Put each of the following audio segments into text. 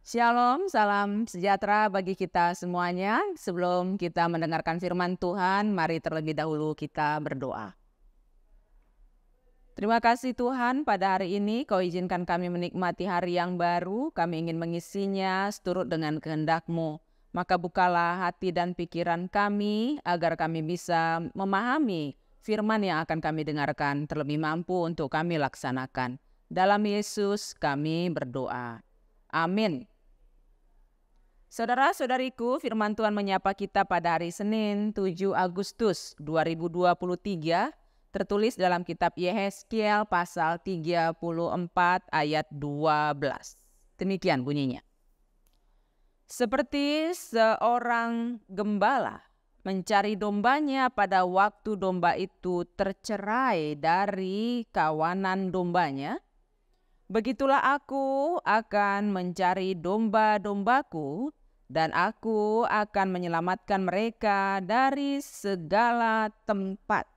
Shalom, salam sejahtera bagi kita semuanya. Sebelum kita mendengarkan firman Tuhan, mari terlebih dahulu kita berdoa. Terima kasih Tuhan, pada hari ini Kau izinkan kami menikmati hari yang baru. Kami ingin mengisinya seturut dengan kehendak-Mu. Maka bukalah hati dan pikiran kami agar kami bisa memahami firman yang akan kami dengarkan, terlebih mampu untuk kami laksanakan. Dalam Yesus kami berdoa. Amin. Saudara-saudariku, firman Tuhan menyapa kita pada hari Senin 7 Agustus 2023, tertulis dalam kitab Yehezkiel pasal 34 ayat 12. Demikian bunyinya. Seperti seorang gembala mencari dombanya pada waktu domba itu tercerai dari kawanan dombanya, begitulah aku akan mencari domba-dombaku dan aku akan menyelamatkan mereka dari segala tempat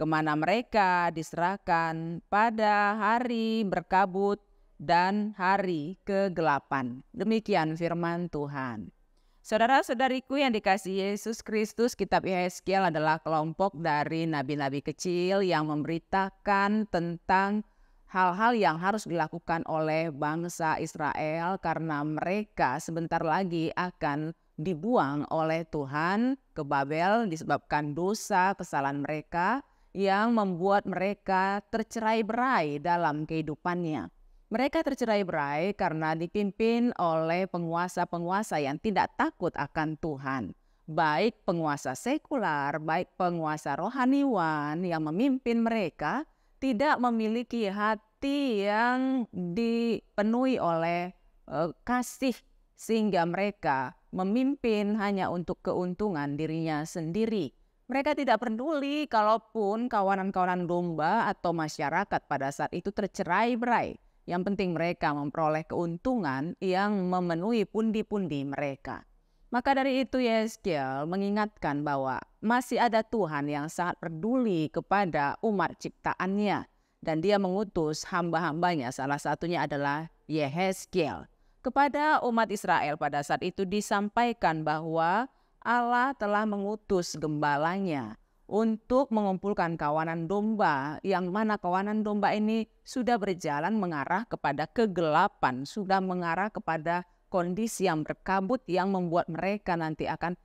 kemana mereka diserahkan pada hari berkabut dan hari kegelapan. Demikian firman Tuhan. Saudara-saudariku yang dikasihi Yesus Kristus, kitab Yehezkiel adalah kelompok dari nabi-nabi kecil yang memberitakan tentang hal-hal yang harus dilakukan oleh bangsa Israel karena mereka sebentar lagi akan dibuang oleh Tuhan ke Babel disebabkan dosa kesalahan mereka yang membuat mereka tercerai-berai dalam kehidupannya. Mereka tercerai-berai karena dipimpin oleh penguasa-penguasa yang tidak takut akan Tuhan. Baik penguasa sekular, baik penguasa rohaniwan yang memimpin mereka tidak memiliki hati yang dipenuhi oleh kasih, sehingga mereka memimpin hanya untuk keuntungan dirinya sendiri. Mereka tidak peduli kalaupun kawanan-kawanan domba atau masyarakat pada saat itu tercerai-berai. Yang penting mereka memperoleh keuntungan yang memenuhi pundi-pundi mereka. Maka dari itu Yehezkiel mengingatkan bahwa masih ada Tuhan yang sangat peduli kepada umat ciptaannya. Dan dia mengutus hamba-hambanya, salah satunya adalah Yehezkiel. Kepada umat Israel pada saat itu disampaikan bahwa Allah telah mengutus gembalanya untuk mengumpulkan kawanan domba, yang mana kawanan domba ini sudah berjalan mengarah kepada kegelapan, sudah mengarah kepada kondisi yang berkabut yang membuat mereka nanti akan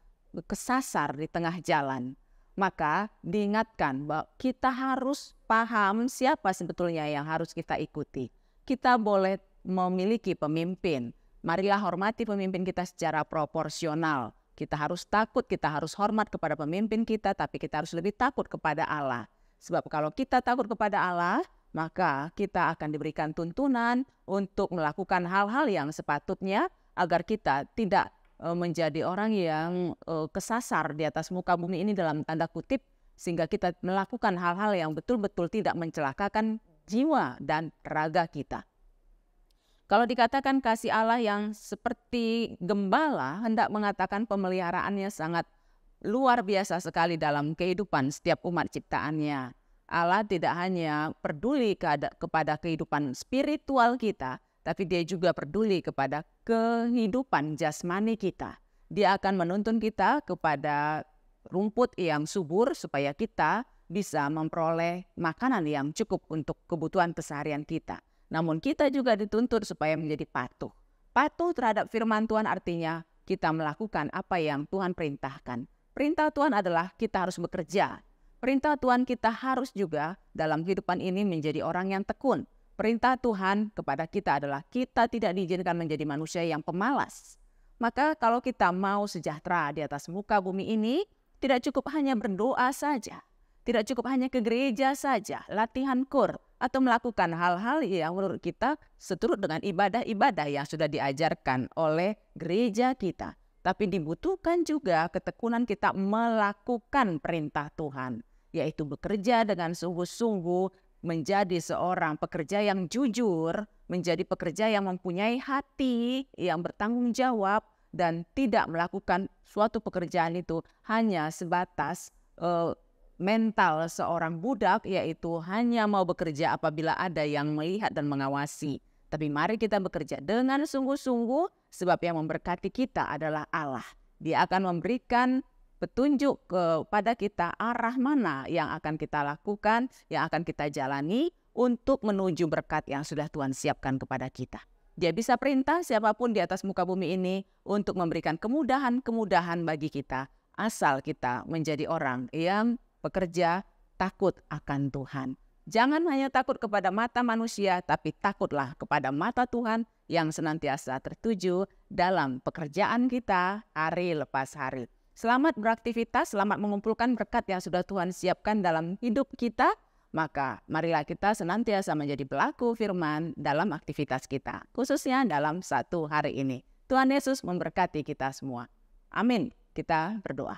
kesasar di tengah jalan. Maka diingatkan bahwa kita harus paham siapa sebetulnya yang harus kita ikuti. Kita boleh memiliki pemimpin. Marilah hormati pemimpin kita secara proporsional. Kita harus takut, kita harus hormat kepada pemimpin kita, tapi kita harus lebih takut kepada Allah. Sebab kalau kita takut kepada Allah, maka kita akan diberikan tuntunan untuk melakukan hal-hal yang sepatutnya agar kita tidak menjadi orang yang kesasar di atas muka bumi ini dalam tanda kutip, sehingga kita melakukan hal-hal yang betul-betul tidak mencelakakan jiwa dan raga kita. Kalau dikatakan kasih Allah yang seperti gembala, hendak mengatakan pemeliharaannya sangat luar biasa sekali dalam kehidupan setiap umat ciptaannya. Allah tidak hanya peduli kepada kehidupan spiritual kita, tapi dia juga peduli kepada kehidupan jasmani kita. Dia akan menuntun kita kepada rumput yang subur supaya kita bisa memperoleh makanan yang cukup untuk kebutuhan keseharian kita. Namun kita juga dituntut supaya menjadi patuh. Patuh terhadap firman Tuhan artinya kita melakukan apa yang Tuhan perintahkan. Perintah Tuhan adalah kita harus bekerja. Perintah Tuhan kita harus juga dalam kehidupan ini menjadi orang yang tekun. Perintah Tuhan kepada kita adalah kita tidak diizinkan menjadi manusia yang pemalas. Maka kalau kita mau sejahtera di atas muka bumi ini, tidak cukup hanya berdoa saja. Tidak cukup hanya ke gereja saja, latihan kur, atau melakukan hal-hal yang menurut kita seturut dengan ibadah-ibadah yang sudah diajarkan oleh gereja kita. Tapi dibutuhkan juga ketekunan kita melakukan perintah Tuhan, yaitu bekerja dengan sungguh-sungguh, menjadi seorang pekerja yang jujur, menjadi pekerja yang mempunyai hati, yang bertanggung jawab, dan tidak melakukan suatu pekerjaan itu hanya sebatas mental seorang budak, yaitu hanya mau bekerja apabila ada yang melihat dan mengawasi. Tapi mari kita bekerja dengan sungguh-sungguh, sebab yang memberkati kita adalah Allah. Dia akan memberikan petunjuk kepada kita arah mana yang akan kita lakukan, yang akan kita jalani untuk menuju berkat yang sudah Tuhan siapkan kepada kita. Dia bisa perintah siapapun di atas muka bumi ini untuk memberikan kemudahan-kemudahan bagi kita, asal kita menjadi orang yang bekerja takut akan Tuhan. Jangan hanya takut kepada mata manusia, tapi takutlah kepada mata Tuhan yang senantiasa tertuju dalam pekerjaan kita hari lepas hari. Selamat beraktivitas, selamat mengumpulkan berkat yang sudah Tuhan siapkan dalam hidup kita. Maka marilah kita senantiasa menjadi pelaku firman dalam aktivitas kita, khususnya dalam satu hari ini. Tuhan Yesus memberkati kita semua. Amin. Kita berdoa.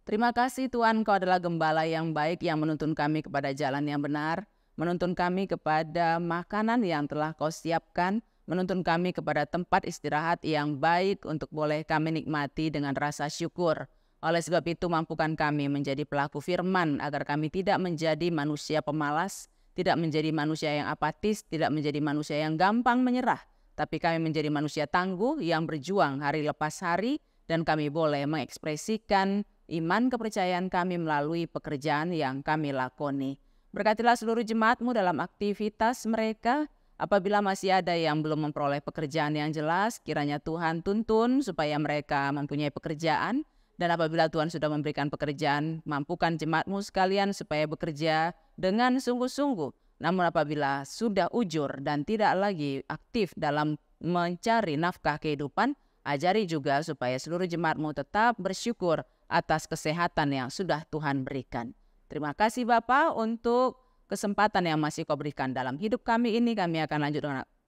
Terima kasih Tuhan, Kau adalah gembala yang baik yang menuntun kami kepada jalan yang benar, menuntun kami kepada makanan yang telah Kau siapkan, menuntun kami kepada tempat istirahat yang baik untuk boleh kami nikmati dengan rasa syukur. Oleh sebab itu mampukan kami menjadi pelaku firman agar kami tidak menjadi manusia pemalas, tidak menjadi manusia yang apatis, tidak menjadi manusia yang gampang menyerah, tapi kami menjadi manusia tangguh yang berjuang hari lepas hari, dan kami boleh mengekspresikan iman kepercayaan kami melalui pekerjaan yang kami lakoni. Berkatilah seluruh jemaat-Mu dalam aktivitas mereka. Apabila masih ada yang belum memperoleh pekerjaan yang jelas, kiranya Tuhan tuntun supaya mereka mempunyai pekerjaan. Dan apabila Tuhan sudah memberikan pekerjaan, mampukan jemaat-Mu sekalian supaya bekerja dengan sungguh-sungguh. Namun apabila sudah ujur dan tidak lagi aktif dalam mencari nafkah kehidupan, ajari juga supaya seluruh jemaat-Mu tetap bersyukur atas kesehatan yang sudah Tuhan berikan. Terima kasih Bapa untuk kesempatan yang masih Kau berikan dalam hidup kami ini. Kami akan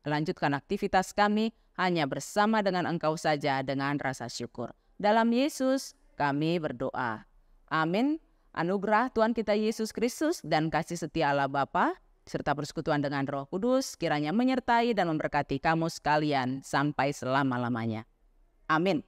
lanjutkan aktivitas kami hanya bersama dengan Engkau saja dengan rasa syukur. Dalam Yesus kami berdoa. Amin. Anugerah Tuhan kita Yesus Kristus dan kasih setia Allah Bapa serta persekutuan dengan Roh Kudus kiranya menyertai dan memberkati kamu sekalian sampai selama-lamanya. Amin.